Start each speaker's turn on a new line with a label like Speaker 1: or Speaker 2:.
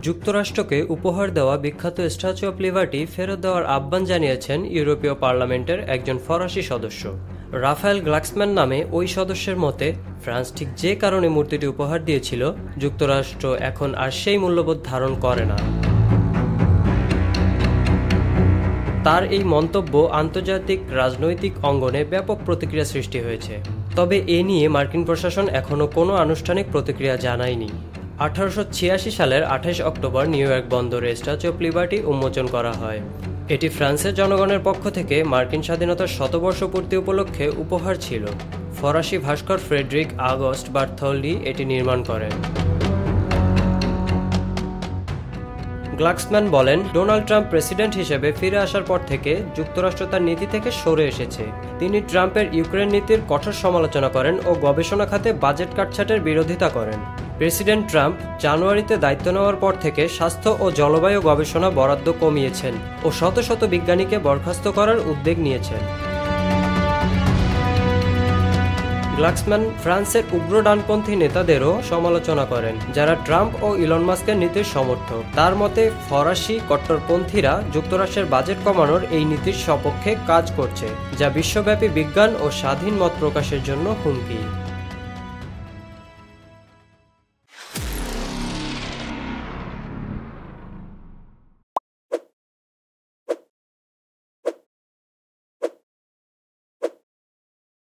Speaker 1: যুক্তরাষ্ট্রকে উপহার দেওয়া বিখ্যাত স্ট্যাচু অব লিবার্টি ফেরত দেওয়ার আহ্বান জানিয়েছেন ইউরোপীয় পার্লামেন্টের একজন ফরাসি সদস্য। রাফায়েল গ্লাক্সম্যান নামে ওই সদস্যের মতে, ফ্রান্স ঠিক যে কারণে মূর্তিটি উপহার দিয়েছিল, যুক্তরাষ্ট্র এখন আর সেই মূল্যবোধ ধারণ করে না। তার এই মন্তব্য আন্তর্জাতিক রাজনৈতিক অঙ্গনে ব্যাপক প্রতিক্রিয়া সৃষ্টি হয়েছে। তবে এ নিয়ে মার্কিন প্রশাসন এখনও কোনো আনুষ্ঠানিক প্রতিক্রিয়া জানায়নি। 1886 সালের 28 অক্টোবর নিউ ইয়র্ক বন্দরে স্ট্যাচু অব লিবার্টি উন্মোচন করা হয়। এটি ফ্রান্সের জনগণের পক্ষ থেকে মার্কিন স্বাধীনতার শতবর্ষ পূর্তি উপলক্ষে উপহার ছিল। ফরাসি ভাস্কর ফ্রেডরিক আগস্ট বার্থোল্ডি এটি নির্মাণ করেন। গ্লাক্সম্যান বলেন, ডোনাল্ড ট্রাম্প প্রেসিডেন্ট হিসেবে ফিরে আসার পর থেকে যুক্তরাষ্ট্র তার নীতি থেকে সরে এসেছে। তিনি ট্রাম্পের ইউক্রেন নীতির কঠোর সমালোচনা করেন ও গবেষণা খাতে বাজেট কাটছাঁটের বিরোধিতা করেন। প্রেসিডেন্ট ট্রাম্প জানুয়ারিতে দায়িত্ব নেওয়ার পর থেকে স্বাস্থ্য ও জলবায়ু গবেষণা বরাদ্দ কমিয়েছেন ও শত শত বিজ্ঞানীকে বরখাস্ত করার উদ্যোগ নিয়েছেন। গ্লাক্সম্যান ফ্রান্সের উগ্র ডানপন্থী নেতাদেরও সমালোচনা করেন, যারা ট্রাম্প ও ইলন মাস্কের নীতির সমর্থক। তার মতে, ফরাসি কট্টরপন্থীরা যুক্তরাষ্ট্রের বাজেট কমানোর এই নীতির সপক্ষে কাজ করছে, যা বিশ্বব্যাপী বিজ্ঞান ও স্বাধীন মত প্রকাশের জন্য হুমকি।